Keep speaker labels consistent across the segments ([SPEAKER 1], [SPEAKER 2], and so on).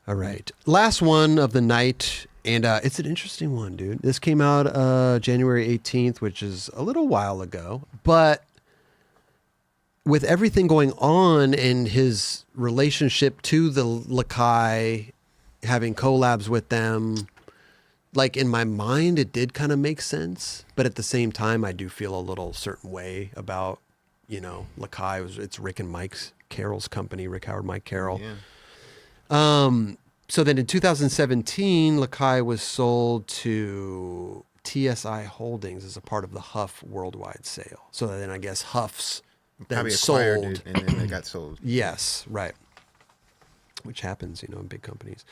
[SPEAKER 1] All right. Last one of the night, and it's an interesting one, dude. This came out January 18th, which is a little while ago. But with everything going on in his relationship to the Lakai, having collabs with them, like in my mind, it did kind of make sense. But at the same time, I do feel a little certain way about, Lakai. It's Rick and Mike Carroll's company, Rick Howard, Mike Carroll.
[SPEAKER 2] Yeah.
[SPEAKER 1] So then in 2017, Lakai was sold to TSI Holdings as a part of the Huff worldwide sale. So then I guess Huff's then
[SPEAKER 2] Probably
[SPEAKER 1] sold.
[SPEAKER 2] acquired it and then they got sold.
[SPEAKER 1] Yes, right. Which happens, in big companies.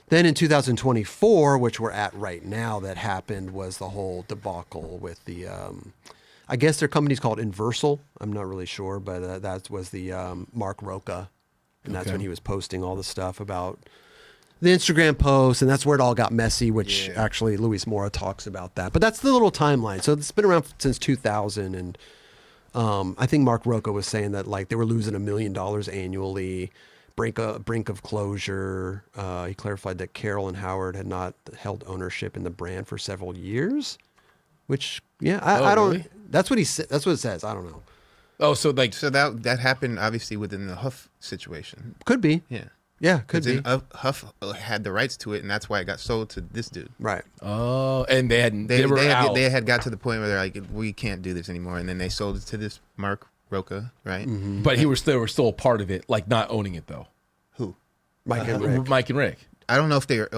[SPEAKER 1] Then in 2024, which we're at right now, that happened was the whole debacle with the, I guess their company's called Inversal. I'm not really sure, but that was the Mark Roca. And that's when he was posting all the stuff about the Instagram posts, and that's where it all got messy, which actually Luis Mora talks about that. But that's the little timeline. So it's been around since 2000, and I think Mark Roca was saying that like they were losing $1 million annually, brink of closure. He clarified that Carroll and Howard had not held ownership in the brand for several years, which I don't.
[SPEAKER 2] Really?
[SPEAKER 1] That's what he said. That's what it says. I don't know.
[SPEAKER 3] Oh, so
[SPEAKER 2] that happened obviously within the Huff situation.
[SPEAKER 1] Could be. Yeah, could be.
[SPEAKER 2] Huff had the rights to it, and that's why it got sold to this dude.
[SPEAKER 1] Right.
[SPEAKER 3] Oh, and they
[SPEAKER 2] had got to the point where they're like, we can't do this anymore, and then they sold it to this Mark Roca, right?
[SPEAKER 1] Mm-hmm.
[SPEAKER 3] But they were still a part of it, like not owning it though.
[SPEAKER 2] Who?
[SPEAKER 1] Mike and Rick.
[SPEAKER 3] Mike and Rick.
[SPEAKER 2] I don't know if they were.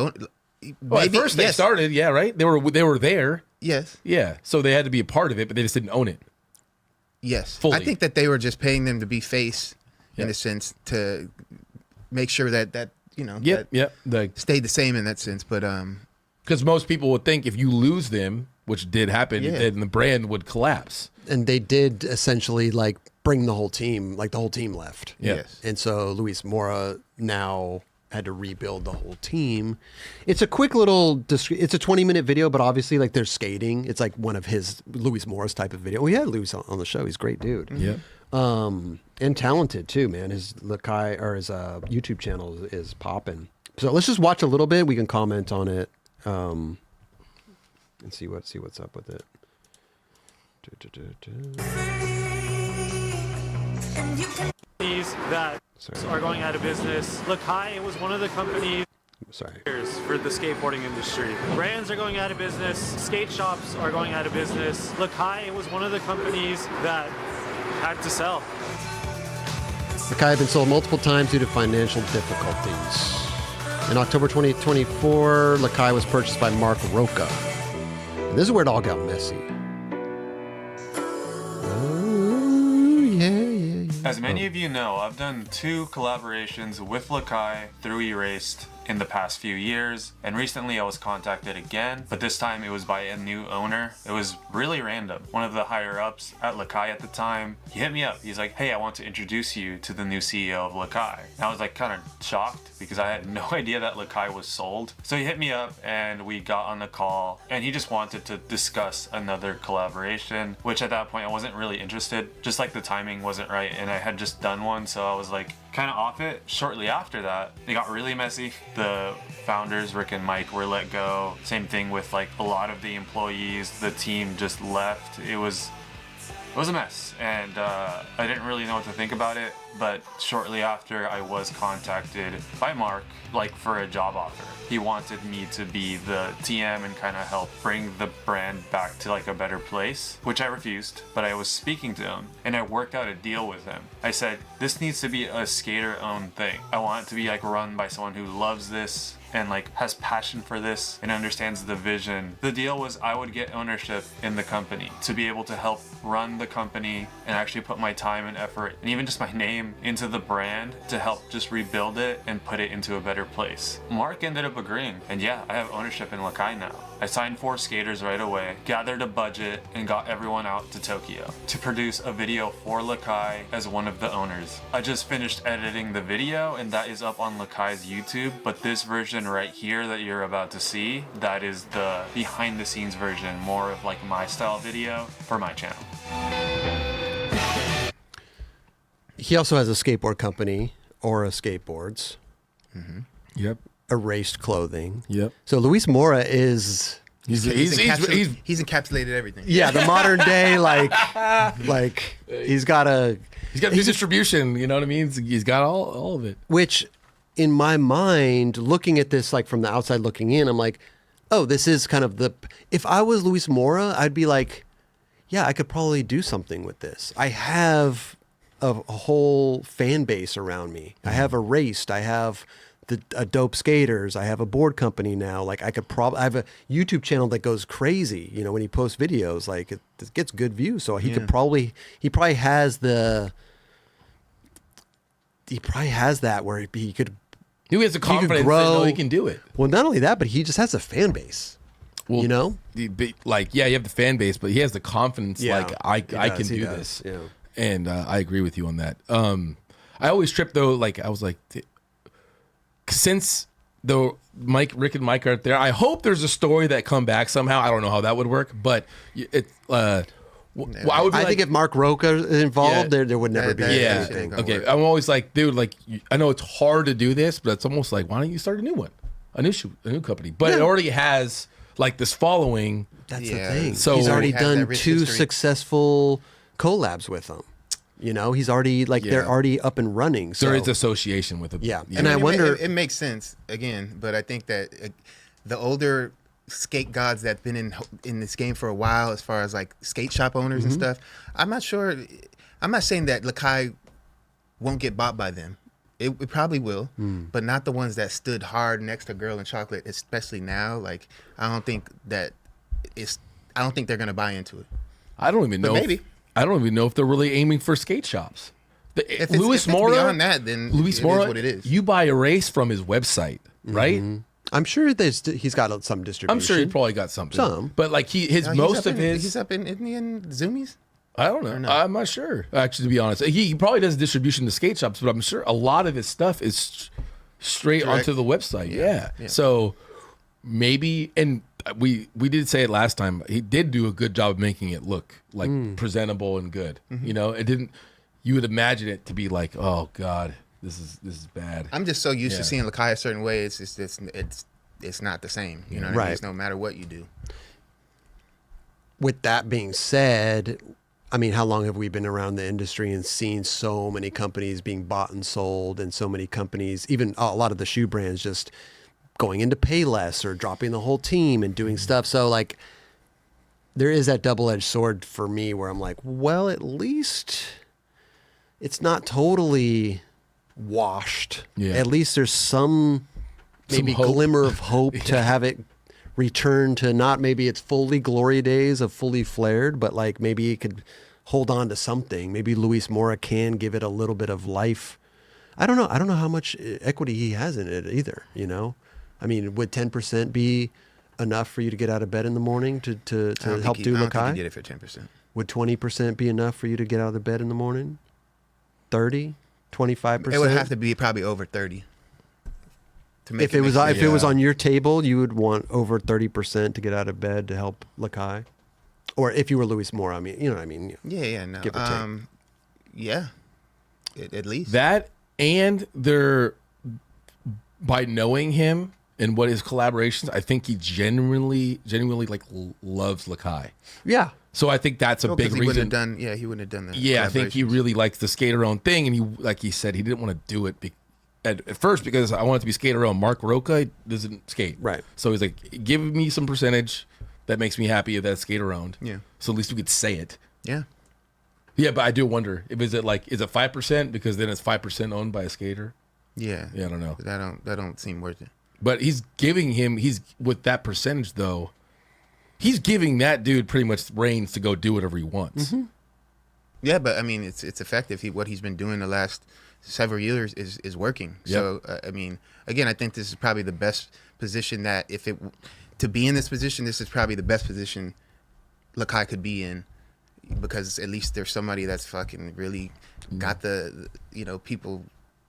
[SPEAKER 3] Well, at first they started, right? They were there.
[SPEAKER 2] Yes.
[SPEAKER 3] Yeah. So they had to be a part of it, but they just didn't own it.
[SPEAKER 2] Yes.
[SPEAKER 3] Fully.
[SPEAKER 2] I think that they were just paying them to be face in a sense to make sure that that stayed the same in that sense. But
[SPEAKER 3] because most people would think if you lose them, which did happen, then the brand would collapse.
[SPEAKER 1] And they did essentially like bring the whole team, like the whole team left.
[SPEAKER 3] Yeah.
[SPEAKER 2] Yes.
[SPEAKER 1] And so Luis Mora now had to rebuild the whole team. It's a quick little, it's a 20-minute video, but obviously like they're skating. It's like one of his, Luis Mora's type of video. We had Luis on the show. He's a great dude.
[SPEAKER 3] Yeah.
[SPEAKER 1] And talented too, man. His Lakai or his YouTube channel is popping. So let's just watch a little bit. We can comment on it and see what's up with it.
[SPEAKER 4] That are going out of business. Lakai was one of the companies for the skateboarding industry. Brands are going out of business. Skate shops are going out of business. Lakai was one of the companies that had to sell.
[SPEAKER 1] Lakai had been sold multiple times due to financial difficulties. In October 2024, Lakai was purchased by Mark Roca. And this is where it all got messy.
[SPEAKER 5] As many of you know, I've done 2 collaborations with Lakai through Erased in the past few years, and recently I was contacted again, but this time it was by a new owner. It was really random. One of the higher ups at Lakai at the time, he hit me up. He's like, hey, I want to introduce you to the new CEO of Lakai. And I was like kind of shocked because I had no idea that Lakai was sold. So he hit me up and we got on the call, and he just wanted to discuss another collaboration, which at that point I wasn't really interested. Just like the timing wasn't right, and I had just done one, so I was like kind of off it. Shortly after that, it got really messy. The founders, Rick and Mike, were let go. Same thing with like a lot of the employees. The team just left. It was a mess, and I didn't really know what to think about it. But shortly after, I was contacted by Mark, like for a job offer. He wanted me to be the TM and kind of help bring the brand back to like a better place, which I refused, but I was speaking to him and I worked out a deal with him. I said, this needs to be a skater-owned thing. I want it to be like run by someone who loves this and like has passion for this and understands the vision. The deal was I would get ownership in the company to be able to help run the company and actually put my time and effort and even just my name into the brand to help just rebuild it and put it into a better place. Mark ended up agreeing, and yeah, I have ownership in Lakai now. I signed 4 skaters right away, gathered a budget, and got everyone out to Tokyo to produce a video for Lakai as one of the owners. I just finished editing the video, and that is up on Lakai's YouTube, but this version right here that you're about to see, that is the behind the scenes version, more of like my style video for my channel.
[SPEAKER 1] He also has a skateboard company, Aura Skateboards.
[SPEAKER 3] Mm-hmm. Yep.
[SPEAKER 1] erased clothing.
[SPEAKER 3] Yep.
[SPEAKER 1] So Luis Mora is
[SPEAKER 3] He's
[SPEAKER 2] encapsulated everything.
[SPEAKER 1] yeah, the modern day like he's got
[SPEAKER 3] new distribution, you know what I mean? He's got all of it.
[SPEAKER 1] which in my mind, looking at this like from the outside looking in, I'm like, oh, this is kind of if I was Luis Mora, I'd be like, yeah, I could probably do something with this. I have a whole fan base around me. I have Erased. I have a Dope Skaters. I have a board company now. Like I have a YouTube channel that goes crazy. You know, when he posts videos, like it gets good views. So he probably has that where he could.
[SPEAKER 3] He has the confidence that he can do it.
[SPEAKER 1] Well, not only that, but he just has a fan base. Well, you know,
[SPEAKER 3] you have the fan base, but he has the confidence.
[SPEAKER 1] Yeah,
[SPEAKER 3] I can do this.
[SPEAKER 1] Yeah.
[SPEAKER 3] And I agree with you on that. I always trip though. Like I was like, since though Rick and Mike aren't there, I hope there's a story that come back somehow. I don't know how that would work, but it. I
[SPEAKER 1] think if Mark Roca is involved, there would never be anything.
[SPEAKER 3] Okay, I'm always like, dude, like I know it's hard to do this, but it's almost like, why don't you start a new one, a new company? But it already has like this following.
[SPEAKER 1] That's the thing.
[SPEAKER 3] So
[SPEAKER 1] he's already done two
[SPEAKER 2] history.
[SPEAKER 1] Successful collabs with them. You know, he's already they're already up and running. So
[SPEAKER 3] there is association with it.
[SPEAKER 1] Yeah,
[SPEAKER 2] And I wonder, it makes sense again, but I think that the older skate gods that've been in this game for a while, as far as like skate shop owners and stuff, I'm not sure. I'm not saying that Lakai won't get bought by them. It probably will, but not the ones that stood hard next to Girl and Chocolate, especially now. Like I don't think they're gonna buy into it.
[SPEAKER 3] I don't even know.
[SPEAKER 2] Maybe.
[SPEAKER 3] I don't even know if they're really aiming for skate shops.
[SPEAKER 2] If
[SPEAKER 3] Luis
[SPEAKER 2] it's
[SPEAKER 3] Mora,
[SPEAKER 2] beyond that, then
[SPEAKER 3] Luis
[SPEAKER 2] it
[SPEAKER 3] Mora,
[SPEAKER 2] is what it is.
[SPEAKER 3] You buy Erase from his website, right?
[SPEAKER 1] I'm sure he's got some distribution.
[SPEAKER 3] I'm sure he probably got something. But like he's up in
[SPEAKER 2] Zoomies.
[SPEAKER 3] I don't know. I'm not sure. Actually, to be honest, he probably does distribution to skate shops, but I'm sure a lot of his stuff is straight onto the website. Yeah. So maybe, and we did say it last time. He did do a good job of making it look like presentable and good. You know, it didn't. You would imagine it to be like, oh God, this is bad.
[SPEAKER 2] I'm just so used to seeing Lakai a certain way. It's not the same. You know what I mean? It's no matter what you do.
[SPEAKER 1] With that being said, I mean, how long have we been around the industry and seen so many companies being bought and sold, and so many companies, even a lot of the shoe brands, just going into Payless or dropping the whole team and doing stuff. So like, there is that double-edged sword for me where I'm like, well, at least it's not totally washed.
[SPEAKER 3] Yeah.
[SPEAKER 1] At least there's some maybe
[SPEAKER 3] hope.
[SPEAKER 1] glimmer of hope to have it return to not maybe its fully glory days of fully flared, but like maybe it could hold on to something. Maybe Luis Mora can give it a little bit of life. I don't know. I don't know how much equity he has in it either, you know? I mean, would 10% be enough for you to get out of bed in the morning to help do Lakai?
[SPEAKER 2] I don't think he did it for 10%.
[SPEAKER 1] Would 20% be enough for you to get out of bed in the morning? 30? 25%?
[SPEAKER 2] It would have to be probably over 30. To make
[SPEAKER 1] if it was on your table, you would want over 30% to get out of bed to help Lakai? Or if you were Luis Mora, I mean, you know what I mean?
[SPEAKER 2] No.
[SPEAKER 1] Give or take.
[SPEAKER 2] Yeah. At least.
[SPEAKER 3] That, and by knowing him and what his collaborations, I think he genuinely like loves Lakai.
[SPEAKER 1] Yeah.
[SPEAKER 3] So I think that's a big
[SPEAKER 2] he
[SPEAKER 3] reason.
[SPEAKER 2] He wouldn't have done that.
[SPEAKER 3] Yeah, I think he really likes the skater own thing, and he, like he said, he didn't want to do it at first because I want it to be skater own. Mark Roca doesn't skate,
[SPEAKER 1] Right.
[SPEAKER 3] So he's like, give me some percentage that makes me happy if that's skater owned.
[SPEAKER 2] Yeah.
[SPEAKER 3] So at least we could say it.
[SPEAKER 2] Yeah.
[SPEAKER 3] Yeah, but I do wonder is it 5% because then it's 5% owned by a skater.
[SPEAKER 2] Yeah.
[SPEAKER 3] Yeah, I don't know.
[SPEAKER 2] That don't seem worth it.
[SPEAKER 3] But he's with that percentage though. He's giving that dude pretty much reins to go do whatever he wants.
[SPEAKER 1] Mm-hmm.
[SPEAKER 2] Yeah, but I mean, it's effective. What he's been doing the last several years is working.
[SPEAKER 3] Yep.
[SPEAKER 2] So I mean, again, I think this is probably the best position to be in this position. This is probably the best position Lakai could be in, because at least there's somebody that's fucking really got the people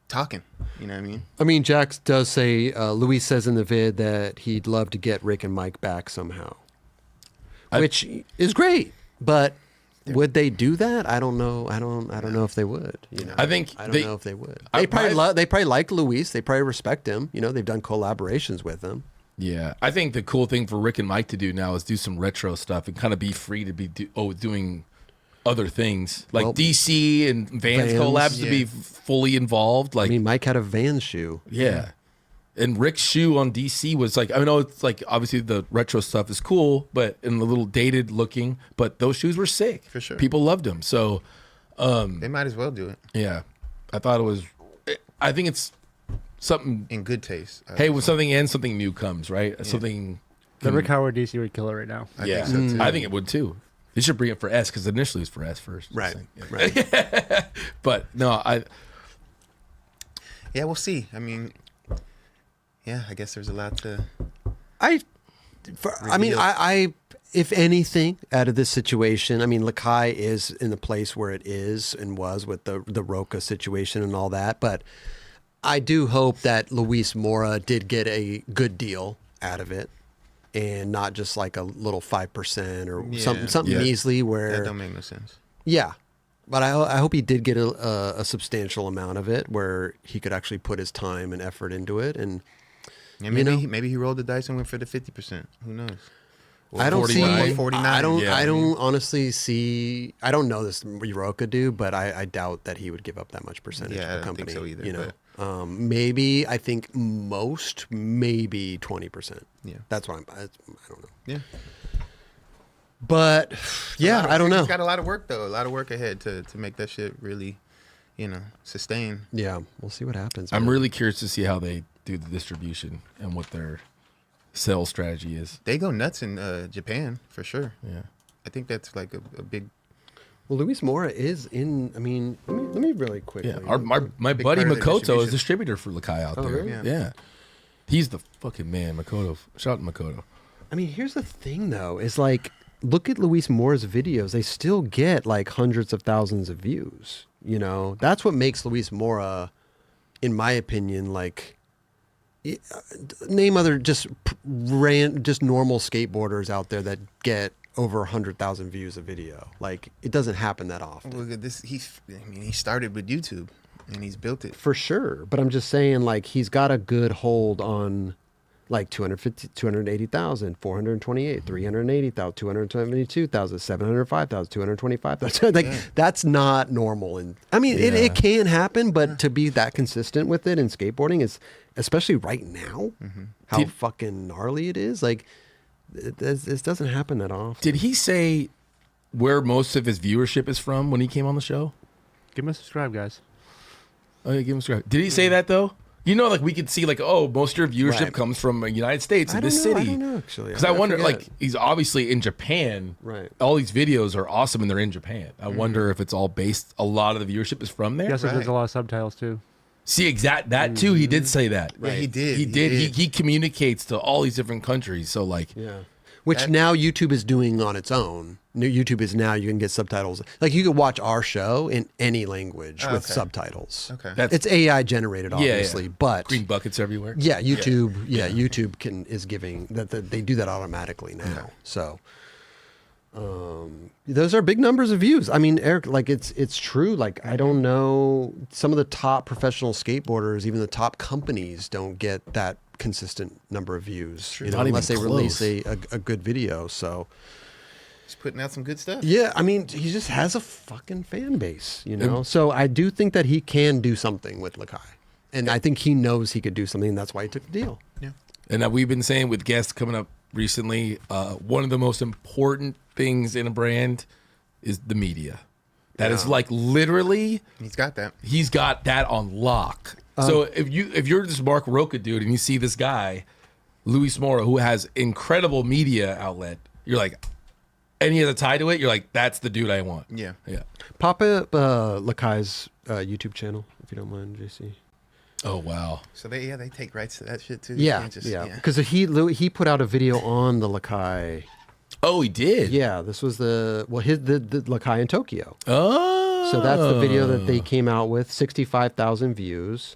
[SPEAKER 2] talking. You know what I mean?
[SPEAKER 1] I mean, Jax does say, Luis says in the vid that he'd love to get Rick and Mike back somehow, which is great. But would they do that? I don't know. I don't know if they would. You know,
[SPEAKER 3] I think
[SPEAKER 1] I don't
[SPEAKER 3] they-
[SPEAKER 1] know if they would.
[SPEAKER 3] I-
[SPEAKER 1] They probably
[SPEAKER 3] my-
[SPEAKER 1] they probably like Luis. They probably respect him. You know, they've done collaborations with him.
[SPEAKER 3] Yeah, I think the cool thing for Rick and Mike to do now is do some retro stuff and kind of be free to be doing other things like
[SPEAKER 1] Well,
[SPEAKER 3] DC and Vans
[SPEAKER 1] Vans,
[SPEAKER 3] collabs to be
[SPEAKER 2] yeah.
[SPEAKER 3] fully involved. Like,
[SPEAKER 1] I mean, Mike had a Vans shoe.
[SPEAKER 3] yeah. And Rick's shoe on DC was like, I know it's like obviously the retro stuff is cool, but and a little dated looking, but those shoes were sick.
[SPEAKER 2] For sure.
[SPEAKER 3] People loved them. So,
[SPEAKER 2] They might as well do it
[SPEAKER 3] yeah, I thought it was, I think it's something,
[SPEAKER 2] in good taste.
[SPEAKER 3] hey, when something ends, something new comes, right? Something,
[SPEAKER 6] The Rick Howard DC would kill it right now.
[SPEAKER 2] I
[SPEAKER 3] yeah,
[SPEAKER 2] think so too.
[SPEAKER 3] I think it would too. They should bring it for S because initially it's for S first.
[SPEAKER 1] Right.
[SPEAKER 3] Yeah.
[SPEAKER 1] Right.
[SPEAKER 3] But no,
[SPEAKER 2] Yeah, we'll see. I mean, yeah, I guess there's a lot to.
[SPEAKER 1] I mean,
[SPEAKER 2] Reveal.
[SPEAKER 1] I, if anything, out of this situation, I mean, Lakai is in the place where it is and was with the Roca situation and all that. But I do hope that Luis Mora did get a good deal out of it, and not just like a little 5% or
[SPEAKER 2] Yeah.
[SPEAKER 1] something
[SPEAKER 3] Yeah.
[SPEAKER 1] measly
[SPEAKER 2] That
[SPEAKER 1] where,
[SPEAKER 2] don't make no sense.
[SPEAKER 1] yeah. But I hope he did get a substantial amount of it where he could actually put his time and effort into it. And
[SPEAKER 2] Yeah,
[SPEAKER 1] You know?
[SPEAKER 2] maybe he rolled the dice and went for the 50%. Who knows?
[SPEAKER 1] I don't
[SPEAKER 3] 49.
[SPEAKER 1] see.
[SPEAKER 2] 49.
[SPEAKER 1] I don't.
[SPEAKER 3] Yeah.
[SPEAKER 1] I don't honestly see. I don't know this Roca dude, but I doubt that he would give up that much percentage
[SPEAKER 2] Yeah,
[SPEAKER 1] of
[SPEAKER 2] I
[SPEAKER 1] the
[SPEAKER 2] don't think
[SPEAKER 1] company.
[SPEAKER 2] so either,
[SPEAKER 1] You know, maybe I think most maybe 20%.
[SPEAKER 2] Yeah.
[SPEAKER 1] That's what I don't know.
[SPEAKER 2] Yeah.
[SPEAKER 1] But yeah, I don't know.
[SPEAKER 2] He's got a lot of work though. A lot of work ahead to make that shit really, sustain.
[SPEAKER 1] Yeah, we'll see what happens.
[SPEAKER 3] I'm
[SPEAKER 1] man.
[SPEAKER 3] really curious to see how they do the distribution and what their sales strategy is.
[SPEAKER 2] They go nuts in Japan for sure.
[SPEAKER 3] Yeah.
[SPEAKER 2] I think that's like a big.
[SPEAKER 1] Well, Luis Mora is in. I mean, let me really quickly.
[SPEAKER 3] Yeah. My
[SPEAKER 2] Big
[SPEAKER 3] buddy
[SPEAKER 2] part of the
[SPEAKER 3] Makoto
[SPEAKER 2] distribution.
[SPEAKER 3] is distributor for Lakai out
[SPEAKER 1] Oh,
[SPEAKER 3] there.
[SPEAKER 1] really?
[SPEAKER 3] Yeah. He's the fucking man, Makoto. Shout out to Makoto.
[SPEAKER 1] I mean, here's the thing though: is like, look at Luis Mora's videos; they still get like hundreds of thousands of views. You know, that's what makes Luis Mora, in my opinion, like. Name other just normal skateboarders out there that get over 100,000 views a video. Like, it doesn't happen that often.
[SPEAKER 2] Look at this. He started with YouTube, and he's built it.
[SPEAKER 1] For sure. But I'm just saying, like, he's got a good hold on, like, 250, 280,000, 428, 380,000, 272,000, 705,000, 225,000. Like, that's not normal. And I mean, it can happen, but to be that consistent with it in skateboarding is, especially right now, how fucking gnarly it is. Like, this doesn't happen that often.
[SPEAKER 3] Did he say where most of his viewership is from when he came on the show?
[SPEAKER 6] Give him a subscribe, guys.
[SPEAKER 3] Oh, yeah, give him a subscribe. Did he say that though? You know, like we could see, like, oh, most of your viewership
[SPEAKER 1] Right.
[SPEAKER 3] comes from the United States and this
[SPEAKER 1] I
[SPEAKER 3] city.
[SPEAKER 1] don't know, actually.
[SPEAKER 3] Because I wonder,
[SPEAKER 1] forget.
[SPEAKER 3] like, he's obviously in Japan.
[SPEAKER 1] Right.
[SPEAKER 3] All these videos are awesome and they're in Japan. I wonder if it's all based, a lot of the viewership is from there.
[SPEAKER 6] Yes, there's
[SPEAKER 2] Right.
[SPEAKER 6] a lot of subtitles too.
[SPEAKER 3] See, that too, he did say that.
[SPEAKER 2] Yeah, he did.
[SPEAKER 3] He did. He communicates to all these different countries. So, like,
[SPEAKER 1] Yeah. Which now YouTube is doing on its own. YouTube is now, you can get subtitles. Like, you can watch our show in any language with
[SPEAKER 2] okay.
[SPEAKER 1] subtitles.
[SPEAKER 2] Okay.
[SPEAKER 3] that's
[SPEAKER 1] It's AI generated, obviously, but
[SPEAKER 3] green buckets everywhere.
[SPEAKER 1] yeah, YouTube, YouTube is giving that. They do that automatically now. So, those are big numbers of views. I mean, Eric, like it's true. Like, I don't know, some of the top professional skateboarders, even the top companies, don't get that consistent number of views, you know,
[SPEAKER 3] Not even
[SPEAKER 1] unless they release
[SPEAKER 3] close.
[SPEAKER 1] a good video. So,
[SPEAKER 2] He's putting out some good stuff.
[SPEAKER 1] yeah, I mean, he just has a fucking fan base, you know. So I do think that he can do something with Lakai, and I think he knows he could do something. And that's why he took the deal.
[SPEAKER 2] Yeah.
[SPEAKER 3] And we've been saying with guests coming up recently, one of the most important things in a brand is the media. That is like literally,
[SPEAKER 2] He's got that.
[SPEAKER 3] he's got that on lock. So if you're this Mark Roca dude and you see this guy, Luis Mora, who has incredible media outlet, you're like, and he has a tie to it, you're like, that's the dude I want.
[SPEAKER 2] Yeah.
[SPEAKER 3] Yeah.
[SPEAKER 1] Pop up Lakai's YouTube channel, if you don't mind, JC.
[SPEAKER 3] Oh wow.
[SPEAKER 2] So they take rights to that shit too. You
[SPEAKER 1] Yeah,
[SPEAKER 2] can't just-
[SPEAKER 1] yeah. Because he put out a video on the Lakai.
[SPEAKER 3] Oh, he did.
[SPEAKER 1] Yeah, this was the Lakai in Tokyo.
[SPEAKER 3] Oh.
[SPEAKER 1] So that's the video that they came out with, 65,000 views.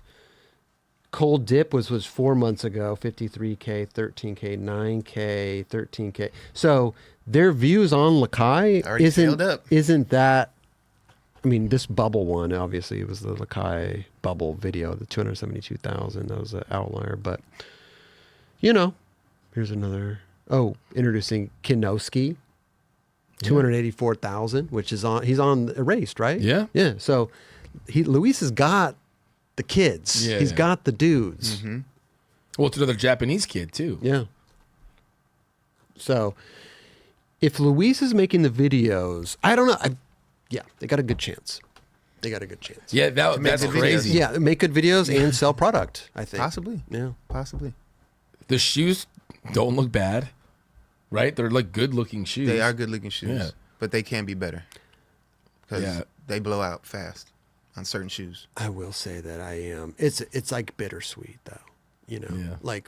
[SPEAKER 1] Cold Dip was 4 months ago, 53K, 13K, 9K, 13K. So their views on Lakai
[SPEAKER 2] Already filled up.
[SPEAKER 1] isn't that, I mean, this bubble one, obviously, it was the Lakai bubble video, the 272,000. That was an outlier. But, you know, here's another. Oh, introducing Kinowski, 284,000, which is on, he's on Erased, right?
[SPEAKER 3] Yeah.
[SPEAKER 1] Yeah. So Luis has got the kids.
[SPEAKER 3] Yeah.
[SPEAKER 1] He's got the dudes.
[SPEAKER 2] Mm-hmm.
[SPEAKER 3] Well, it's another Japanese kid too.
[SPEAKER 1] Yeah. So if Luis is making the videos, I don't know. Yeah, they got a good chance. They got a good chance.
[SPEAKER 3] Yeah,
[SPEAKER 2] make
[SPEAKER 3] that's
[SPEAKER 2] good videos.
[SPEAKER 3] crazy.
[SPEAKER 1] Yeah, make good videos and sell product, I think.
[SPEAKER 2] Possibly.
[SPEAKER 1] Yeah.
[SPEAKER 2] Possibly.
[SPEAKER 3] The shoes don't look bad, right? They're like good looking shoes.
[SPEAKER 2] They are good looking shoes,
[SPEAKER 3] Yeah.
[SPEAKER 2] but they can be better because
[SPEAKER 3] Yeah.
[SPEAKER 2] they blow out fast on certain shoes.
[SPEAKER 1] I will say that I am. It's like bittersweet though. You know,
[SPEAKER 3] Yeah.
[SPEAKER 1] like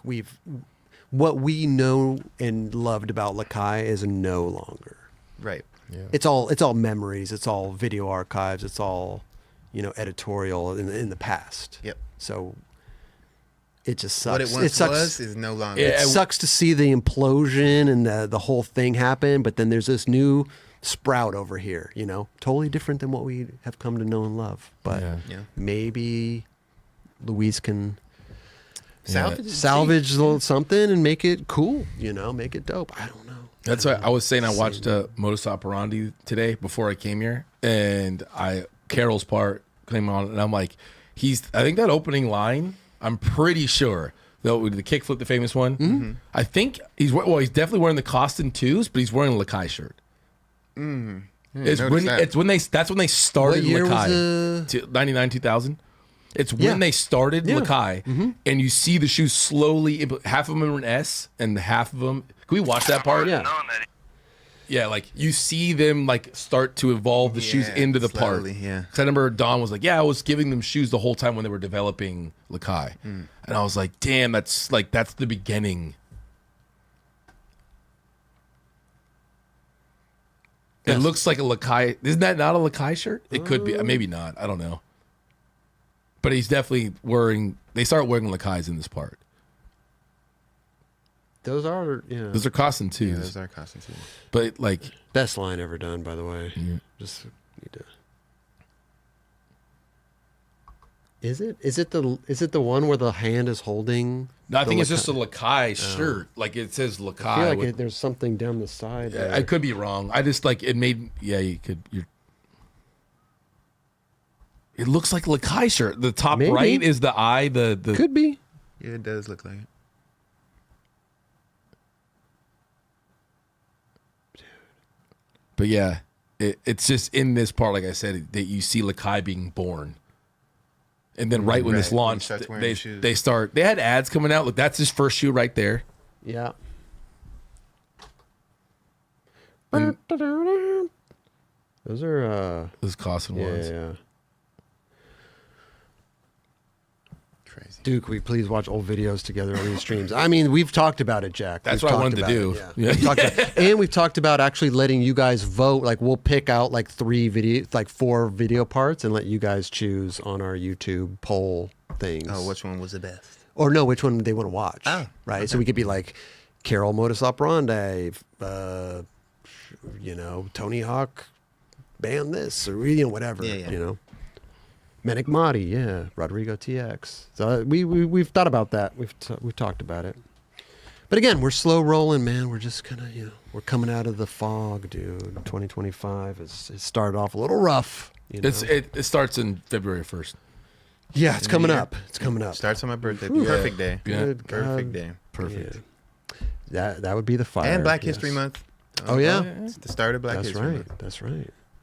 [SPEAKER 1] what we know and loved about Lakai is no longer.
[SPEAKER 2] Right.
[SPEAKER 3] Yeah.
[SPEAKER 1] It's all memories. It's all video archives. It's all, you know, editorial in the past.
[SPEAKER 2] Yep.
[SPEAKER 1] So it just sucks.
[SPEAKER 2] What it once
[SPEAKER 1] sucks.
[SPEAKER 2] was is no longer.
[SPEAKER 3] Yeah.
[SPEAKER 1] It sucks to see the implosion and the whole thing happen, but then there's this new sprout over here, you know, totally different than what we have come to know and love. But
[SPEAKER 2] Yeah.
[SPEAKER 1] maybe Luis can
[SPEAKER 2] Salvage.
[SPEAKER 1] salvage a little something and make it cool, you know, make it dope. I don't know.
[SPEAKER 3] That's why I was saying I watched Modus Operandi today before I came here, and Carol's part came on, and I'm like, I think that opening line, I'm pretty sure the kickflip, the famous one.
[SPEAKER 2] Mm-hmm.
[SPEAKER 3] I think he's definitely wearing the Costin twos, but he's wearing a Lakai shirt. That's when they started
[SPEAKER 1] What year
[SPEAKER 3] Lakai.
[SPEAKER 1] was
[SPEAKER 3] 99, 2000. It's when
[SPEAKER 1] Yeah.
[SPEAKER 3] they started
[SPEAKER 1] Yeah.
[SPEAKER 3] Lakai, and you see the shoes slowly. Half of them are an S, and half of them. Can we watch that part?
[SPEAKER 1] Yeah.
[SPEAKER 3] Yeah, like you see them like start to evolve the shoes
[SPEAKER 2] Yeah,
[SPEAKER 3] into the
[SPEAKER 2] slowly,
[SPEAKER 3] part.
[SPEAKER 2] yeah.
[SPEAKER 3] Because I remember Don was like, "Yeah, I was giving them shoes the whole time when they were developing Lakai," and I was like, "Damn, that's the beginning." It
[SPEAKER 1] Yes.
[SPEAKER 3] looks like a Lakai. Isn't that not a Lakai shirt? It could be. Maybe not. I don't know. But he's definitely wearing. They start wearing Lakais in this part.
[SPEAKER 1] Those are
[SPEAKER 3] Those are Costin twos.
[SPEAKER 2] Yeah, those are costumes.
[SPEAKER 3] But like,
[SPEAKER 1] best line ever done, by the way. Just need to. Is it the one where the hand is holding?
[SPEAKER 3] no, I
[SPEAKER 1] the
[SPEAKER 3] think it's
[SPEAKER 1] Lakai?
[SPEAKER 3] just a Lakai shirt. Like it says Lakai.
[SPEAKER 1] I feel like
[SPEAKER 3] with-
[SPEAKER 1] there's something down the side.
[SPEAKER 3] Yeah,
[SPEAKER 1] there.
[SPEAKER 3] I could be wrong. I just like it made. Yeah, you could. It looks like Lakai shirt. The top
[SPEAKER 1] Maybe.
[SPEAKER 3] right is the eye. The
[SPEAKER 1] Could be.
[SPEAKER 2] Yeah, it does look like it.
[SPEAKER 3] But yeah, it's just in this part, like I said, that you see Lakai being born, and then right when this
[SPEAKER 2] Right, when he
[SPEAKER 3] launched,
[SPEAKER 2] starts wearing the shoes.
[SPEAKER 3] they had ads coming out. Look, that's his first shoe right there.
[SPEAKER 1] Yeah.
[SPEAKER 3] And
[SPEAKER 1] Those are
[SPEAKER 3] those Costin ones.
[SPEAKER 1] yeah.
[SPEAKER 2] Crazy.
[SPEAKER 1] Dude, can we please watch old videos together on these streams? I mean, we've talked about it, Jack.
[SPEAKER 3] That's
[SPEAKER 1] We've
[SPEAKER 3] what I
[SPEAKER 1] talked
[SPEAKER 3] wanted to
[SPEAKER 1] about
[SPEAKER 3] do.
[SPEAKER 1] it,
[SPEAKER 3] Yeah.
[SPEAKER 1] We've talked about, and we've talked about actually letting you guys vote. Like, we'll pick out like 4 video parts and let you guys choose on our YouTube poll things.
[SPEAKER 2] Oh, which one was the best?
[SPEAKER 1] Or no, which one they want to watch.
[SPEAKER 2] Oh,
[SPEAKER 1] right. So we could be like Carol Modus Operandi, Tony Hawk banned this, or whatever.
[SPEAKER 2] Yeah.
[SPEAKER 1] Manic Mahdi, yeah, Rodrigo TX. So we've thought about that. We've talked about it. But again, we're slow rolling, man. We're just kind of we're coming out of the fog, dude. 2025 it started off a little rough.
[SPEAKER 3] It starts in February 1st.
[SPEAKER 1] Yeah, it's coming
[SPEAKER 2] year.
[SPEAKER 1] up. It's coming up.
[SPEAKER 2] Starts on my birthday.
[SPEAKER 1] Whew.
[SPEAKER 2] Perfect day.
[SPEAKER 3] Yeah.
[SPEAKER 1] Good
[SPEAKER 2] Perfect
[SPEAKER 1] God.
[SPEAKER 2] day.
[SPEAKER 3] Perfect.
[SPEAKER 1] Yeah. That would be the fire.
[SPEAKER 2] And Black
[SPEAKER 1] yes.
[SPEAKER 2] History Month.
[SPEAKER 1] Oh yeah,
[SPEAKER 2] It's the start of Black
[SPEAKER 1] that's
[SPEAKER 2] History
[SPEAKER 1] right.
[SPEAKER 2] Month.
[SPEAKER 1] That's right.